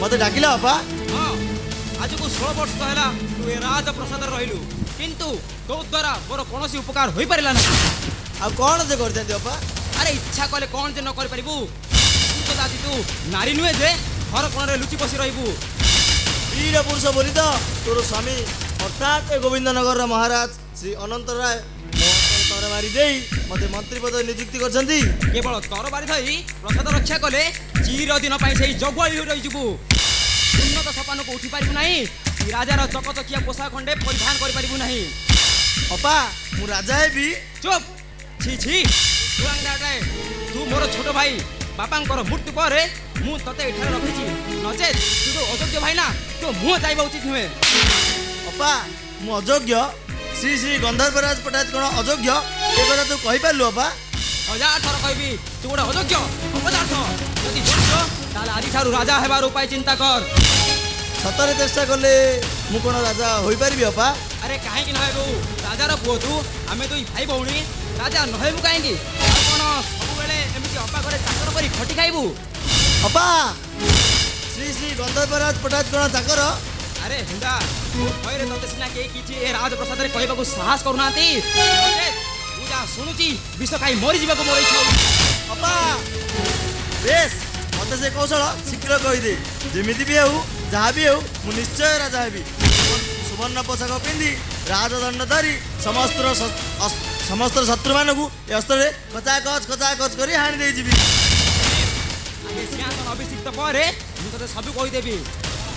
मत डाकिला बापा हाँ आज को 16 वर्ष है तू ए राजप्रसाद रहिलु किंतु तो द्वारा मोर कौन उपकार हो पारा ना आ कौन से कर बापा अरे इच्छा कले कौन जे न कर पारिबु तू तो दादी तू नारी नुहे जे घर कोण लुचि बसी रहिबु वीर पुरुष बोली तो तोर स्वामी अर्थात ए गोविंदनगर महाराज श्री अनंत राय तरबारी दे मते मंत्री पद नियुक्ति करछंती केवल तरबारी धई प्रसाद रक्षा कले चिर दिन पाई सेई जगुआली रही जिबु उन्नत सपान को उठी पारिबु नाही राजार चकचकिया पोषा खंडे परिधान कर पारिबु नाही अपा मु राजा हेबी चुप छी छी तू मोर छोट भाई बापांकर मृत्यु पर मु तते एठार रखिछि नचे तू तो अयोग्य भाई ना तो मुह जाइबा उचित नुहे अपा मु अयोग्य श्री श्री गंधर्वराज पटायत कोन अयोग्य ए कथा तू कहि पालु अपा हजार थर कहबी तू गोटे अयोग्य अपदार्थ यदि योग्य ताले आदि ठारू राजा हेबार उपाय चिंता कर सतरे चेष्टा कले मु कोन राजा होई पारिबी अपा अरे काहे कि नहेबु राजार पुओ तू आमे दुई भाई भौणी राजा नहेबु काहे कि कोन सब बेले एमिति अपा घरे चाकर करी खटी खाइबु अपा श्री श्री गंधर्वराज पटायत कोन चाकर अरे हिंदा भयरे तते सिना के किछि ए राजप्रसाद रे कहबाकू साहस करूनांती पूजा सुनुची विष खाई मरि जीवाको मोर इच्छा अपा बेस मते से कौशल शीघ्र कहि दे जेमिति भी हेउ जहाँ भी हेउ मु निश्चय राजा हेबी सुवर्ण पोशाक पिंधि राजदंड धरी समस्त शत्रु मानकू ए अस्त्र कचाकच करी हाणी दे जीवी आगे सिंहासन अभिषिक्त परे मु तते सब कहि देबी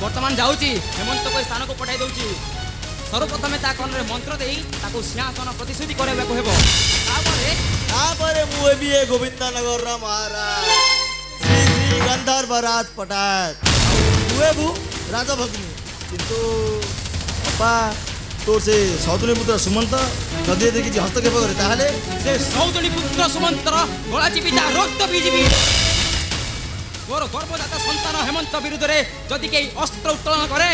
वर्तमान जाऊँगी हेमंत को स्थान को पठाई दूची सर्वप्रथमे ता कन रे मंत्र देई ताको सिंहासन प्रतिश्रुति करबाको हेबो तापरे मु हेबी ए गोविंदनगर रा महाराज श्री श्री गंधर्वराज पटायत तू हेबु राजभग्नी किंतु अपा तोर से सौतुनी पुत्र सुमंत जदि देखि हस्तक्षेप करे ताहले से सौतुनी पुत्र सुमंत गला चिपी ता रक्त बीजीबी मोर गर्भजात संतान हेमंत विरुद्ध रे जदि के अस्त्र उत्तोलन करे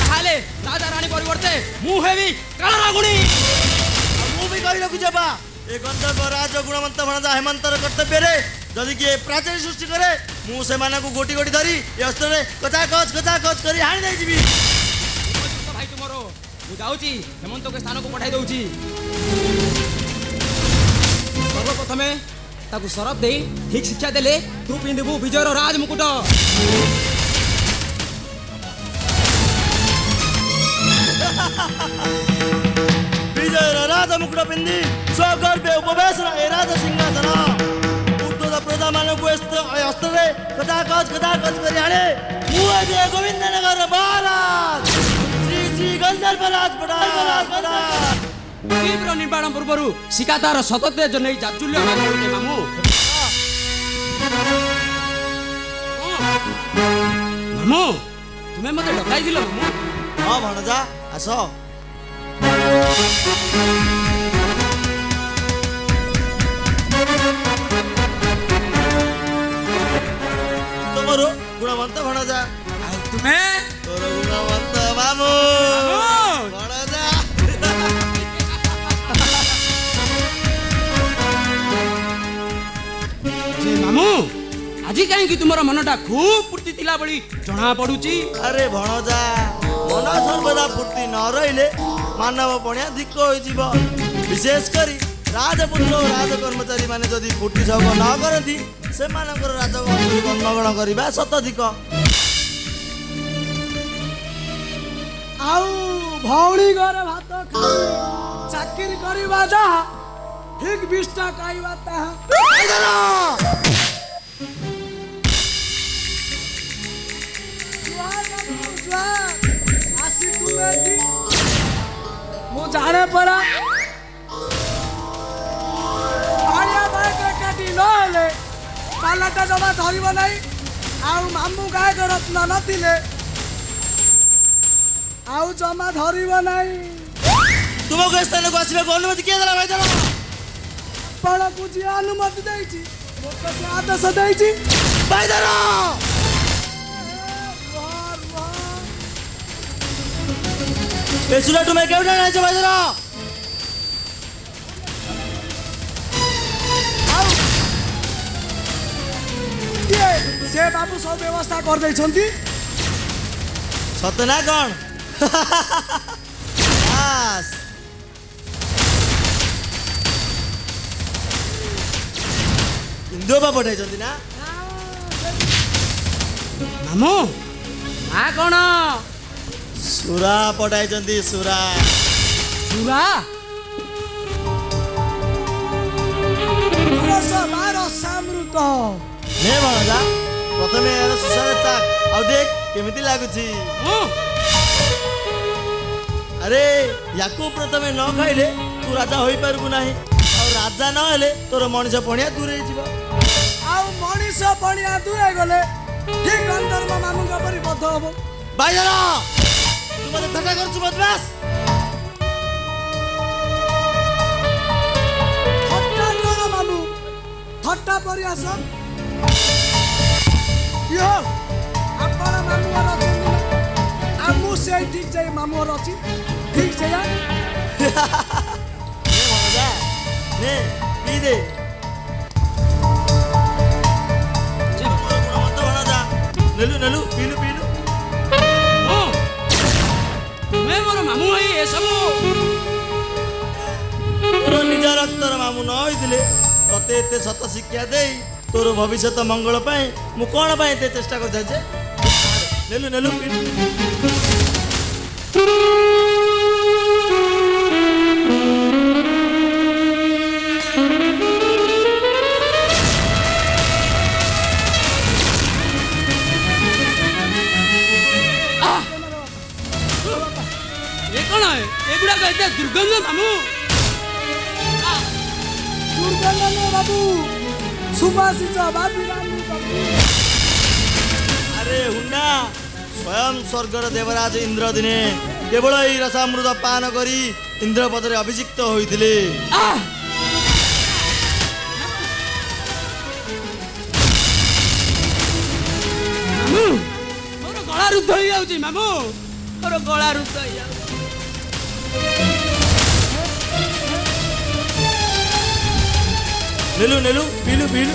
ताहाले राजा रानी परिवर्ते मु हेबी कालरागुणी मु भी कहि रखु जबा ए गंधर्वराज गुणवंत भणजा हेमंतर कर्तव्य रे जदि के प्राचीन सृष्टि करे मु से माना को गोटी गोटी धरी ए अस्त्र रे कचाकच करी हाणी दे जीवी भाई तुमरो मु जाउची हेमंत के स्थान को पठाई दउची सर्वप्रथमे ताकू सरफ दे ठीक शिक्षा देले तू पिंधबू विजयर राज मुकुट विजयर राज मुकुट पिंधि स्वगर्भे उपवेश ए राज सिंहासन उद्धत प्रजा मानक अस्त्र रे कचाकच करी हाणे मु ए गोविंदनगर महाराज श्री श्री गंधर्वराज पटायत तीव्र निर्माण पूर्व शिकातार सतते जनै जाचुल्य मामू मामू तुम्हें मते डकाई दिलो मामू हाँ भणजा आस तोमरो गुणवंत भणजा तुम्हें तोर गुणवंत मामू भणजा मामू आज कहीं तुमर मनटा खूब फूर्ति थिला बड़ी जना पड़ुची अरे भणजा मन सर्वदा फूर्ति न रहिले मानव पणिया धिक्क होई जीव विशेष करी राजपुत्र राजकर्मचारी माने जदि फूर्ति सग न करती से मानकर राजवंश जन्मग्रहण करबा सतधिक आउ भौणी घर भात खाई चाकरी करवा जा ठीक बिष्टा खाइबा ताहा आसी तुम्हें मु जाने पड़ा भाड़िया बाइक काटी नहेले पालाटा जमा धरब नहीं आउ मामू गाय रत्न नथिले आउ जमा धरब नहीं तुमको स्थान को आसवा को अनुमति किए देला भाई जानो पण बुझी अनुमति देइछि मोटे आदेश देइछि भाई जानो बेसुरा तुम्हें क्यों नहीं है भाई जानो ये से बाबू सब व्यवस्था कर देइछंती सतना कौन बास इंदो बा पठाई ना मामू आ कौन सुरा पठाई सुरा सुरा सामृत ନେ ଭଣଜା ପ୍ରଥମେ ଏହାର ସୁସ୍ୱାଦୁ ଚାକ୍ ଆଉ ଦେଖ କେମିତି ଲାଗୁଛି ଆରେ ୟାକୁ ପ୍ରଥମେ ନ ଖାଇଲେ ତୁ ରାଜା ହୋଇପାରିବୁ ନାହିଁ ଆଉ ରାଜା ନ ହେଲେ ତୋର ମଣିଷ ପଣିଆ ଦୂରେଇ ଯିବ ଆଉ ମଣିଷ ପଣିଆ ଦୂରେଇ ଗଲେ ଠିକ ଗନ୍ଧର୍ବ ମାମୁଙ୍କ ପରି ବଧ ହବ ଭାଇଜନ ତୁ ମୋତେ ଥଟ୍ଟା କରୁଛୁ ବଦମାସ ଥଟ୍ଟା କର ମାମୁ ଥଟ୍ଟା ପରି ଆସ ଆପଣ ମାମୁଁ ଘର ଅଛନ୍ତି ଆଉ ମୁଁ ସେଇ ଠିକ ଯାଇ ମାମୁଁ ଘର ଅଛି ଠିକ ସେଇଆ ନେ ଭଣଜା ନେ ପିଇ ଦେ ଗୁଣବନ୍ତ ଭଣଜା ନେଲୁ ନେଲୁ ପିଇଲୁ ପିଇଲୁ ତୁମେ ମୋର ମାମୁଁ ଭାଇ ଏସବୁ ତୋର ନିଜ ରକ୍ତର ମାମୁଁ ନ ହୋଇଥିଲେ ତତେ ଏତେ ସତ ଶିକ୍ଷା ଦେଇ ତୋର ଭବିଷ୍ୟତ ମଙ୍ଗଳ ପାଇଁ ମୁଁ କ'ଣ ପାଇଁ ଏତେ ଚେଷ୍ଟା କରିଥାଏ ଯେ ନେଲୁ ନେଲୁ ଏ କ'ଣ ଏଗୁଡ଼ାକ ଏତେ ଦୁର୍ଗନ୍ଧ ମାମୁଁ ଦୁର୍ଗନ୍ଧ ବାବୁ ସୁବାସିତ ଆରେ ହୁଣ୍ଡା ସ୍ୱୟଂ ସ୍ୱର୍ଗର ଦେବରାଜ ଇନ୍ଦ୍ର ଦିନେ କେବଳ ଏହି ରସାମୃତ ପାନ କରି ଇନ୍ଦ୍ର ପଦରେ ଅଭିଷିକ୍ତ ହୋଇଥିଲେ ମୋର ଗଳା ରୁଦ୍ଧ ହେଇଯାଉଛି ମାମୁଁ ମୋର ଗଳା ରୁଦ୍ଧ ହେଇଯାଉଛି ନେଲୁ ନେଲୁ ପିଇଲୁ ପିଇଲୁ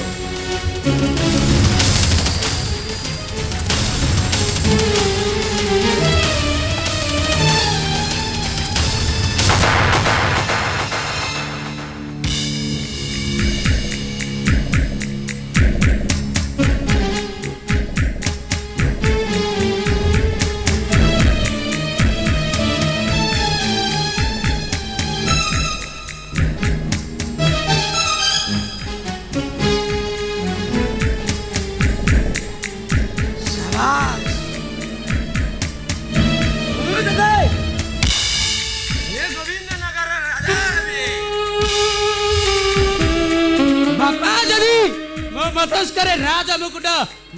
ମତସ୍କରେ ରାଜ ମୁକୁଟ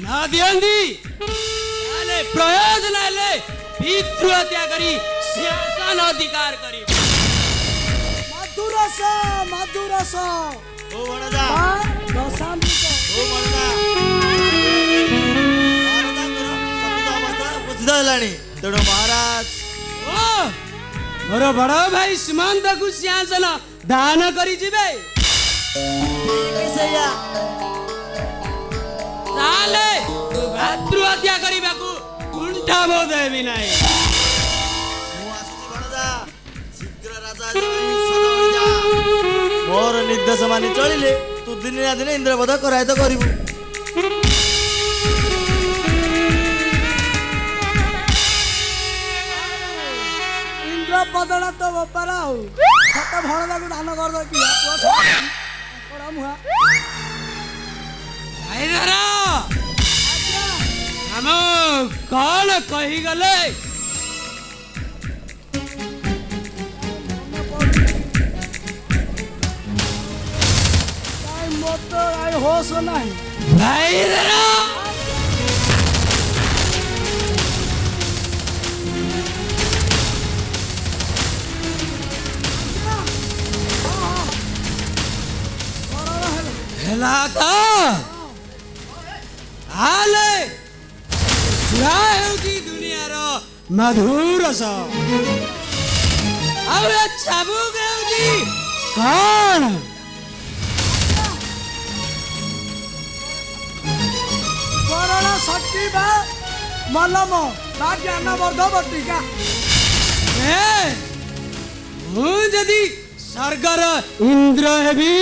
ନ ଦିଅନ୍ତି ତାହେଲେ ପ୍ରୟୋଜନ ହେଲେ ପିତୃ ହତ୍ୟା କରି ସିଂହାସନ ଅଧିକାର କରି ମଧୁରସ ମଧୁରସ ଓ ଭଣଜା ରସାମୃତ ଓ ଭଣଜା ମହାରାଜାଙ୍କର ସତୁତ ଅବସ୍ଥା ଉପସ୍ଥିତ ହେଲାଣି ତେଣୁ ମହାରାଜ ଓ ମୋର ବଡ଼ ଭାଇ ସୁମନ୍ତକୁ ସିଂହାସନ ଦାନ କରି ଯିବେ ସେଇଆ ତାହେଲେ ଭାତୃ ହତ୍ୟା କରିବାକୁ କୁଣ୍ଠା ବୋଧ ହେବି ନାହିଁ ମୁଁ ଆସୁଛି ଭଣଜା ଶୀଘ୍ର ରାଜା ମୋର ନିର୍ଦ୍ଦେଶ ମାନି ଚଳିଲେ ତୁ ଦିନେ ନା ଦିନେ ଇନ୍ଦ୍ରବଧ କରାୟତ କରିବୁ ଇନ୍ଦ୍ରପଦଟା ତ ବେପାର ଆଉ ସତ ଭଣଜାକୁ ଦାନ କରିଦ କି ମୁହା ଆମ କଣ କହିଗଲେ ମତ ହୋସ ନାହିଁ ଭାଇରା ହେଲା ତ ଆଲେ ସୁରା ହେଉଛି ଦୁନିଆର ମଧୁରସ ଆଉ ଏ ଚାବୁକ ହେଉଛି କଣ କରଣ ଶକ୍ତି ବା ମଲମ ବା ଜ୍ଞାନ ବର୍ଦ୍ଧବ टीका जदि स्वर्गर इंद्र हेबी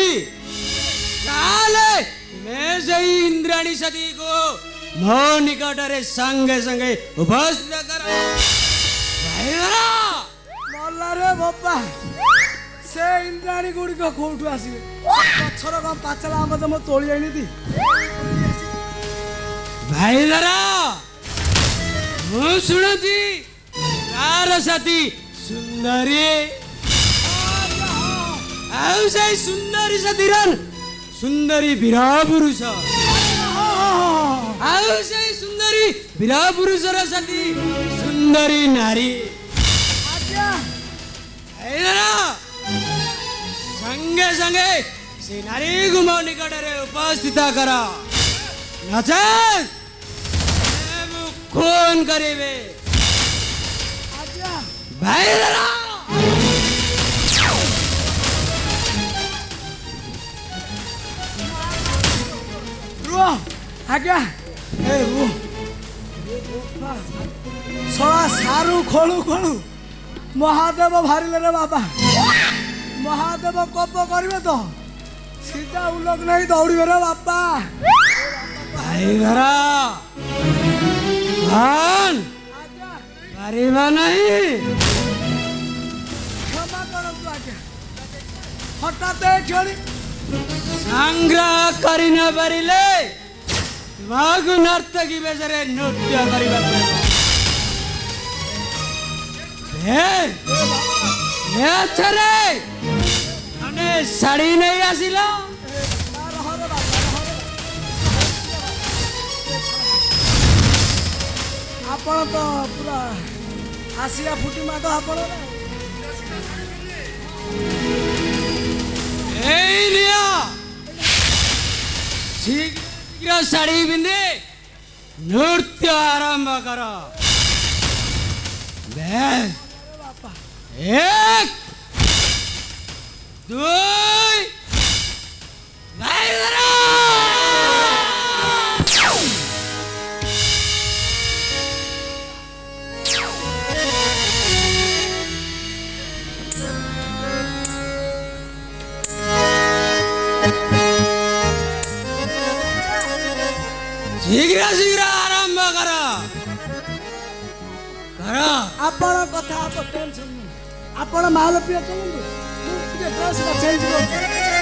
ताले मैं सही इंद्राणी सती को मो निकटरे संगे संगे उपस्थित करो मल्ला रे बापा से इंद्राणी गुड़ी को कोठू आसीबे पछर कम पाचला आम जम तोली आनी दी भाई धरा मु सुनती तार सती सुंदरी आउ से सुंदरी सतीरन सुंदरी वीरा पुरुष आउ से सुंदरी वीरा पुरुषर सती सुंदरी नारी संगे संगे से नारी गुमो निकटरे उपस्थित कर नचेत खून करेबे भाई आज्ञा ए रू सड़ा सारू खोलू खोलू महादेव भारिले रे बाबा महादेव कोप करिवे तो सीधा उलग नहीं दौड़िबे रे बापा भाई घरा भान परिमा नहीं क्षमा करନ୍ତୁ आज्ञा हठात खेली संग्रह करी न परिले मागु नर्तकी बेसरे नृत्य करिबा छरे अने साड़ी नहीं आसिला आपण तो पूरा आसिया फुटी मातो आपण शीघ्र साड़ी पिंधे नृत्य आरंभ कर एक दुई शीघ्र शीघ्र आरंभ कर आपण कथा आप टेंशन नहीं आपण माल पिया चलंदु मुझे ड्रेस का चेंज कर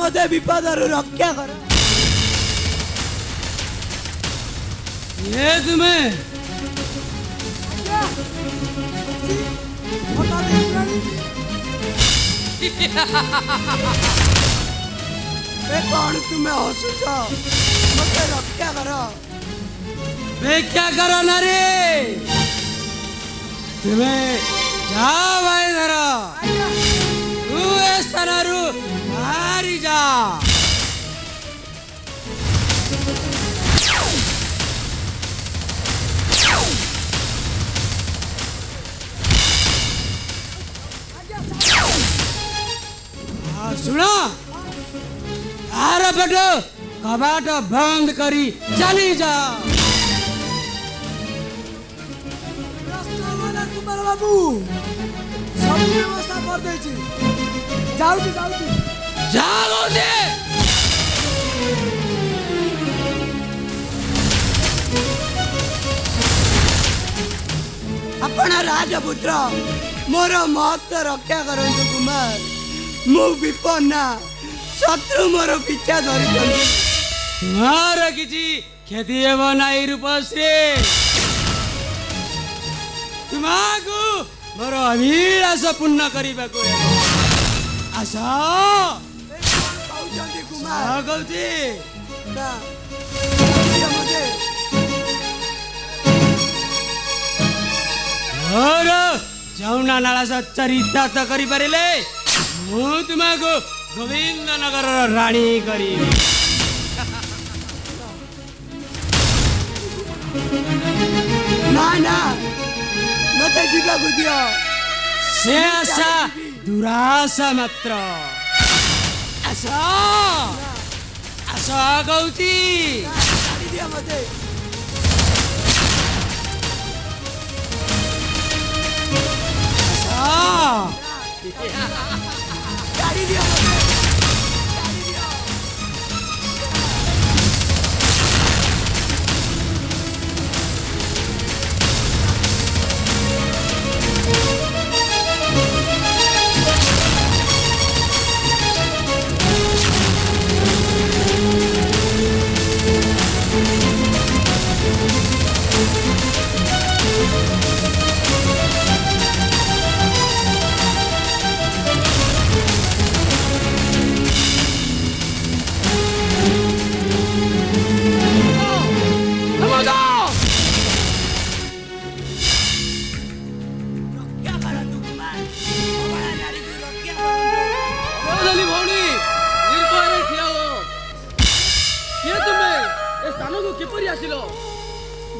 मते विपदरू रक्षा कर। ये तुम्हें कौन तुम्हें हसुच मते रक्षा कर। क्या करो ना रे तुम्हें जाओ भाई धर तू स्थान बाहरी जा। सुनो आर पट कबाट बंद करी चली जा। कुमार बाबू सब व्यवस्था कर देछि। जाउछि जाओ दे अपन राजपुत्र मोर महत्व रक्षा करंतु कुमार। मु विपन्ना शत्रु मोर पीछा धरी तुम्हार किसी क्षति हेब नाई रूपश्री। तुमको मोर अभिलाष पूर्ण करने को आस कुमार कहती और जौना नाला चरितार्थ कर पारे मु तुमको गोविंद नगर राणी करी। ना ना मते जीवा को दियो से आशा दुराशा मात्र। आशा आशा कहती दिया मते गाड़ी दिया मते गाड़ी दिया।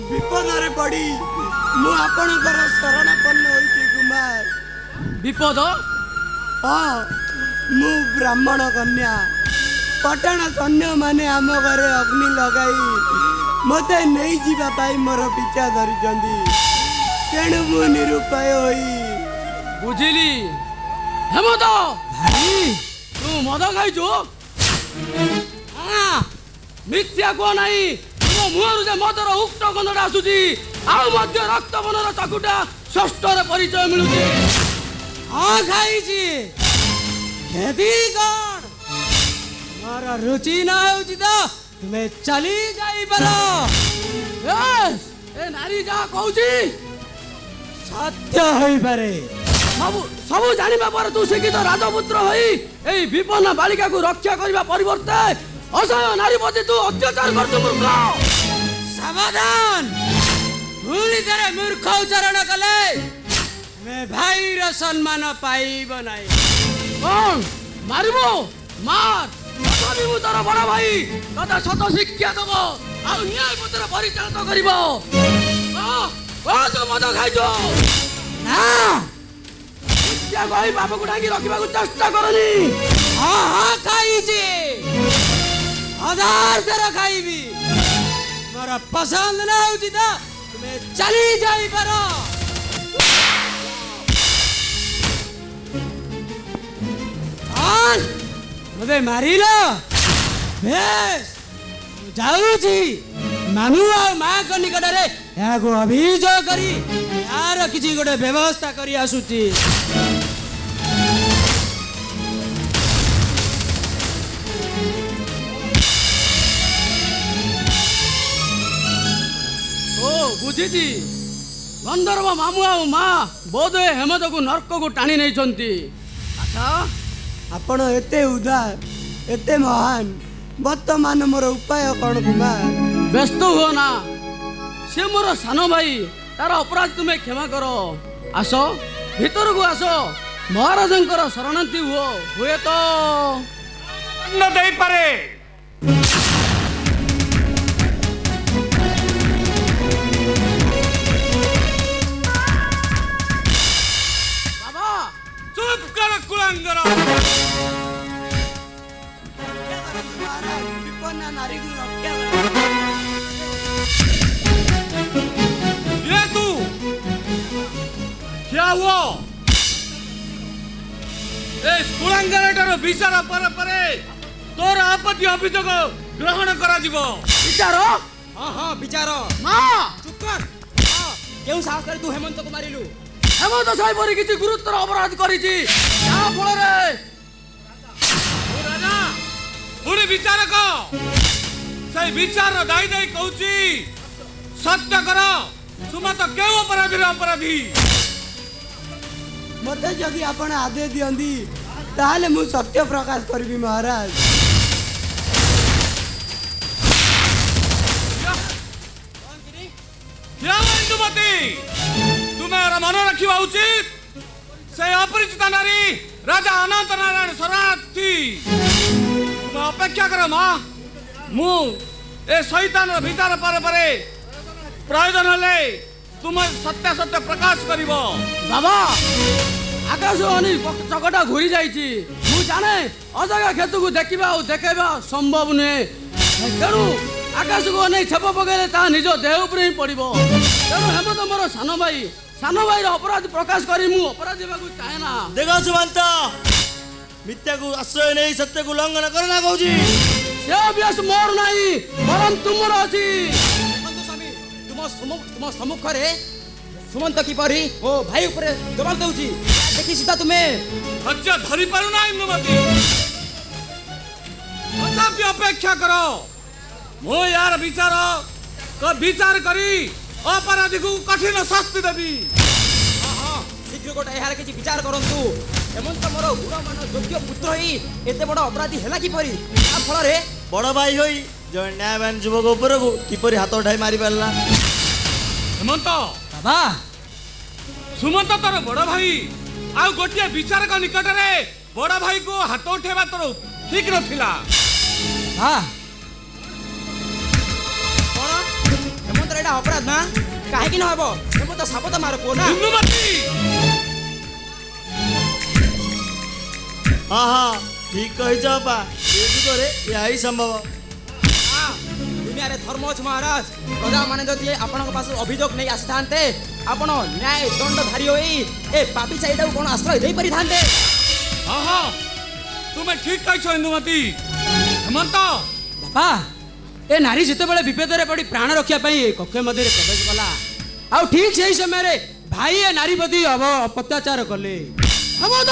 विपदरे पड़ी मु आपणकर शरणपन्न होइछि कुमार। विपद हाँ मु ब्राह्मण कन्या पटण सैन्य माने आम घरे अग्नि लगाई मते नहीं जीवा पाई मोर पीछा धरिचंदी तेणु मु निरुपाय होई। बुझिली हेमंत भाई तू मद खाइछु मिथ्या को नहीं तुम मुहरु जे मदर उक्त गंधटा आसुची आउ मध्य रक्त बनर चकुटा षष्ठर परिचय मिलुची। हाँ खाई खेती कौन मोर रुचि न होची तो तुम्हें चली जाई पारो। ए नारी जा कहूची सत्य होई पारे सबु जानिबा पर तू शिक्षित राजपुत्र होई एई विपन्न बालिका को रक्षा करबा परिवर्ते असहाय नारी प्रति तू अत्याचार करतु मूर्ख। सावधान भूली तेरे मूर्ख उच्चारण कले मैं भाई रो सम्मान पाइब नाही। कौन मारिबो मार तथापि मु तोर बड़ भाई तते सत शिक्षा दब आ न्याय पत्र परिचालित करिब। तू मद खाइছো ना क्या भाई बाबू को डांगी रखिबा को चेष्टा करनी। हाँ हाँ खाई हजार तेरा खाइबी मोर पसंद ना होची तो तुम्हें चली जाई पारो। मुझे मारिल बेस जाऊची मामू आ माँ को निकट रे यहाँ को अभियोग करी यार किसी गोटे व्यवस्था करी आसुची। बुझी गंधर्व मामू आ माँ बोधे हेमंत को नर्क को टाणी नहीं। अच्छा आपण एते उदार एते महान वर्तमान मोर उपाय कौन कुमार? व्यस्त हुओ ना, से मोर सान भाई, तार अपराध तुम्हें क्षमा करो। आस भीतर को आस, महाराजंकर शरणार्थी हुओ, हुए तो न दे पारे। बाबा चुप कर कुलांगर। नारी को रक्षा ये तू क्या हुआ? कुलांगर विचार पर तोर आपत्ति अभियोग ग्रहण करा जीवो। विचार हाँ हाँ विचार। माँ चुप कर। केउ साहस कर तू हेमंत को मारिलु? हेमंत साहेब पर किसी गुरुतर अपराध करिछि, या फल रे राजा पुणी विचार से विचार दाई दाई कहूची सत्य कर। सुमत केउ अपराधी अपराधी? मते जदि आपण आदेश दियंदी ताले मु सत्य प्रकाश करबी महाराज। क्या इंदुमती तुम्हें मन रखा उचित। से अपरिचित नारी राजा अनंत नारायण शरणार्थी तुम अपेक्षा कर माँ। मु ए शैतान विचार पर प्रयोजन हेले तुम सत्य सत्य प्रकाश करिवो। बाबा आकाश अनिल चकटा घूरी जाइछि, मु जाने अजगा खेत को देखा और देखा संभव नुहे। तेणु आकाश को अनेक छेप पकड़े ता निज देह उपर ही पड़ो। तेणु हेमंत मोर सान भाई अपराध प्रकाश करी मु अपराधी चाहे ना। देखो सुमंत, मिथ्या को आश्रय नहीं सत्य को उल्लंघन करना कहूची। से अभ्यास मोर नहीं बरम तुमर अछि। स्वामी तुम सम्मुख रे सुमंत किपरि ओ भाई ऊपर दबाव देउची देखि सीधा तुम्हें धैर्य धरी पारु ना इंदुमती। तथापि अपेक्षा करो, मु यार विचार करी अपराधी को कठिन शास्ति देवी। हाँ शीघ्र गोटे यार किछि विचार करंतु। हेमंत मोर गुण मान योग्य पुत्र ही एते बड़ अपराधी हैला किपरि? आ फल रे बड़ भाई होई जो न्यायवान युवक ऊपर को किपरि हाथ उठाई मारी पारला? हेमंत बाबा सुमंत तोर बड़ भाई आ गोटे विचारक निकट रे बड़ भाई को हाथ उठेबा तोर ठीक नथिला। हाँ कोन हेमंत एटा अपराध ना काहे कि न हबो? हेमंत सापत मार को ना। इंदुमती हाँ हाँ ठीक कही बापा, ये जुगरे यही संभव। दुनिया रे धर्म अछि महाराज। प्रजा माने जदि आपन पास अभियोग नहीं आसी थांते आपन न्याय दंडधारी होई ए पापी चाइडा कोन आश्रय देई परि थांते। हाँ हाँ तुम्हें ठीक कहिछ इंदुमती। हेमंत बाबा ए नारी जिते बेले विपद रे पड़ी प्राण रक्षा पई कक्ष मध्य रे प्रवेश कला आ ठीक सही समय रे भाई ए नारी प्रति अत्याचार कले। हेमंत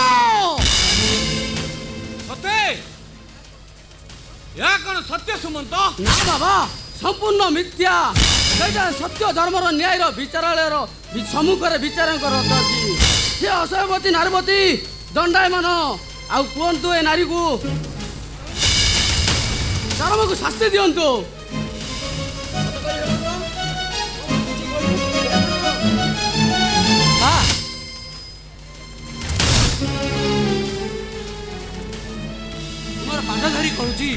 सत्य या कौन सत्य सुमंत? ना बाबा संपूर्ण मिथ्या। सेटा सत्य धर्मर न्यायर विचारालयर सम्मुखरे विचारकर अछि। से असयवती नारीवती दंडायमान आ कुहतु ए नारी को चरम को शास्ति दियंतु। तुमर पाद धरी कहूची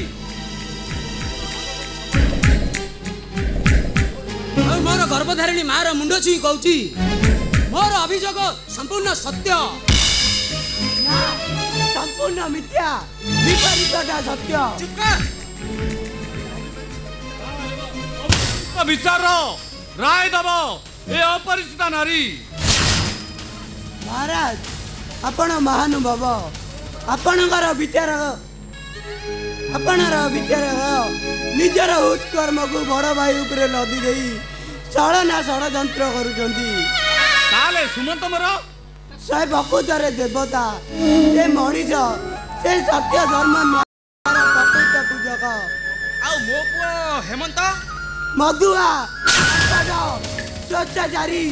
मोर गर्भधारिणी मार मुंड छुई कहूची मोर अभियोग संपूर्ण सत्य संपूर्ण मिथ्या विपरीतटा सत्य। चुप कर। विचार राय दब ए अपरिचित नारी। महाराज आपण महानुभाव आपणकर विचार निजर उत्कर्म को बड़ भाई उपरे लदी गई छलना षड़यंत्र करुचंती। ताले सुमंत मोर से प्रकृतरे देवता से मनीष से सत्य धर्म न्यायर प्रकृत पूजक। आ मो पुओ हेमंत मधुआ ଅତ୍ୟାଚାରୀ।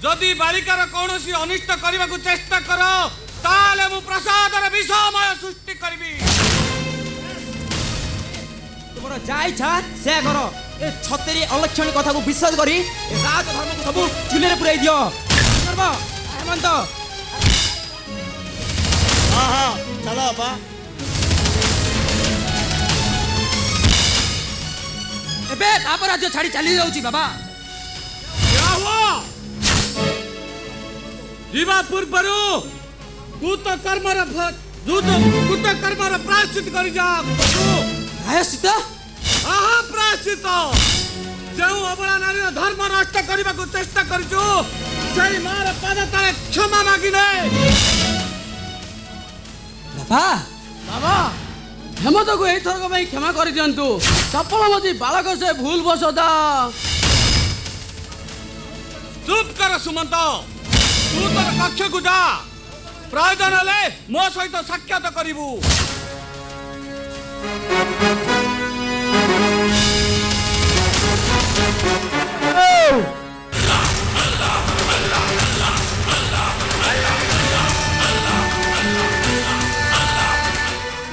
जदि बालिकार कौन अनिष्ट करने को चेष्टा कर ताले मु प्रसादर विषमय सृष्टि करी। तुम जा इच्छा से कर ए छतेरी अलक्षणी कथा को विश्वास करी राज धर्म को सब चूल्हे पुराई दियो। हेमंत हाँ हाँ चलो बापा। एबे तापर राज्य छाड़ी चली जाउची बाबा। क्या हुआ जीवा पूर्वरु कुत कर्मर कुत कर्मर प्रायश्चित करी जा। प्रायश्चित आहा प्रायश्चित जो अबला नारी धर्म नष्ट करने को चेष्टा करिछु सही मार पद तले क्षमा मागी नै। बाबा बाबा हेमंत को एई थरक भाई क्षमा कर दियंतु। सफलमती बालक से भूल बसता। चुप कर सुमंत तू तोर कक्ष को जा प्रयोजन हेले मो सहित साक्षात करिबु।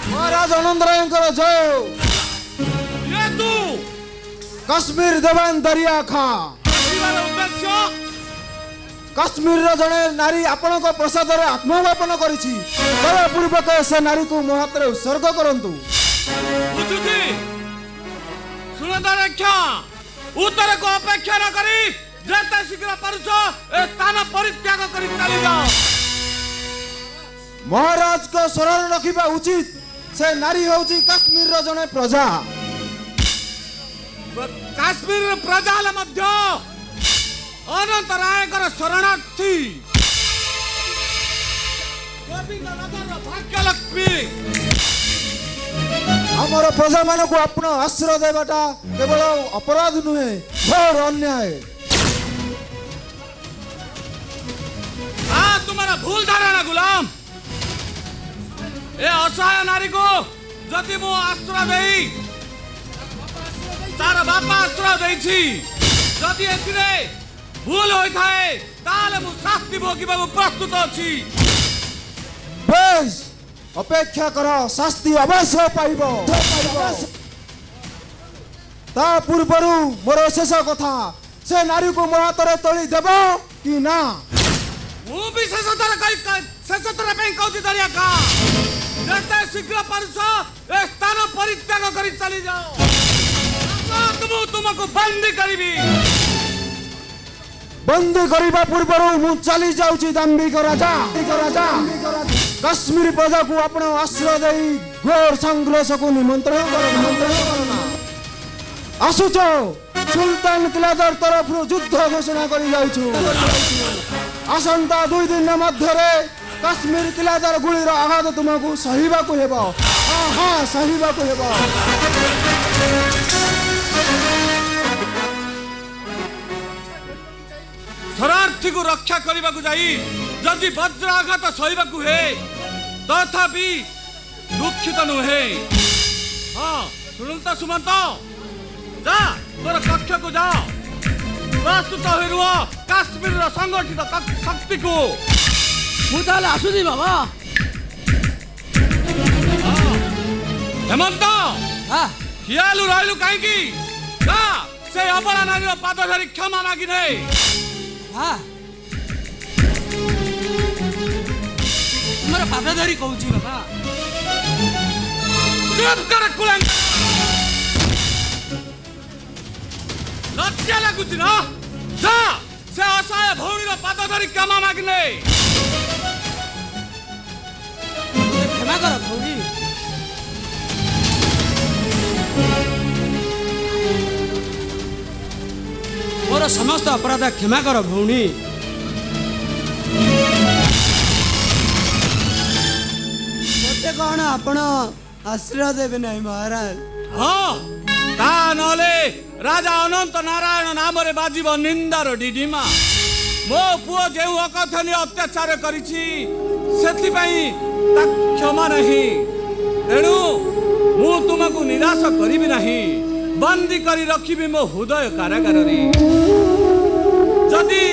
महाराज अनंतरायंकर जय। ये तू कश्मीर देवान दरिया खां उद्देश्य कश्मीर जड़े नारी आपण प्रसाद आत्मगोपन करिछि पूर्वक से नारी को मो हाथ उत्सर्ग करंतु। बुझुछि सुनदरक्षा उत्तर को अपेक्षा न करी जेते शीघ्र पारुछ ए स्थान परित्याग करी चली जाओ। महाराज को शरण रखिबा उचित। से नारी होची कश्मीर जड़े प्रजा। काश्मीर प्रजा मध्य अनंतरायकर शरणार्थी भाग्यलक्ष्मी आमर प्रजा मान को आपण आश्रय देवाटा केवल अपराध नुहे घोर अन्याय। तुम्हारा भूल धारणा गुलाम। ए असहाय नारी को जदि मो आश्रय देई तार बापा आश्रय देछि जदि एथिरे भूल होई थाए ताले मु शास्ति भोगिबा प्रस्तुत अछि। बेस अपेक्षा कर शास्ति अवश्य पाइबो। ता पूर्वरु मोर शेष कथा से नारी को मो हाथ तोली देब कि ना। मु भी शेषतर पे कहूँ दरिया का जेते शीघ्र पारुछ ए स्थान परित्याग करी चली जाओ। तुमको बंदी करी बंदी करने पूर्व मु चली जाऊँ दाम्भिक राजा। कश्मीर प्रजा को आपण आश्रय दे घोर संघर्ष को निमंत्रण आसुच सुल्तान किलादार तरफ युद्ध घोषणा कर आसंता 2 दिन मध्य कश्मीर किलादार गुलीर आघात तुमको सहिबा को हेबो। हाँ सहिबा को हेबो। शरणार्थी को रक्षा करने को जाई जदि वज्र आघात सहिबा को है तथापि दुखित नुहे। हाँ सुनता सुमंत जा तोर कक्ष को जा प्रस्तुत हो काश्मीर संगठित शक्ति को। मुझे आसुदी बाबा। हेमंत खियालु रहिलु कहीं जा से अबला नारी पाद धरी क्षमा मागी नै। तुम्हारा पाद धरी कहूँ बाबा। चुप कर कुलंग लज्जा लगुच ना जा से असहाय भौणी पाद धरी क्षमा मागी नै। क्षमा कर भौणी। मोर समस्त अपराध क्षमा कर भौणी। मते कौन आपण आश्रय देवे नहीं महाराज। हाँ ता नले राजा अनंत नारायण नाम रे बाजीब निंदार डिडिमा। मो पुओ जे अकथनीय अत्याचार करिछि सेति पई ता क्षमा नहीं। तेणु मु तुमको निराश करी नहीं, बंदी करी रखी मो हृदय कारागार रे। जदि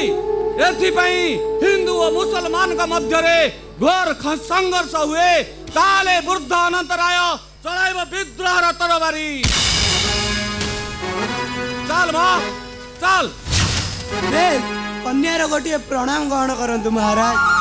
एथिपाई हिंदू और मुसलमान का मध्य रे घोर संघर्ष हुए ताले वृद्ध अनंत राय चलाइब विद्रोह तरबारी। चल चल कन्यार गोटे प्रणाम ग्रहण करंतु महाराज।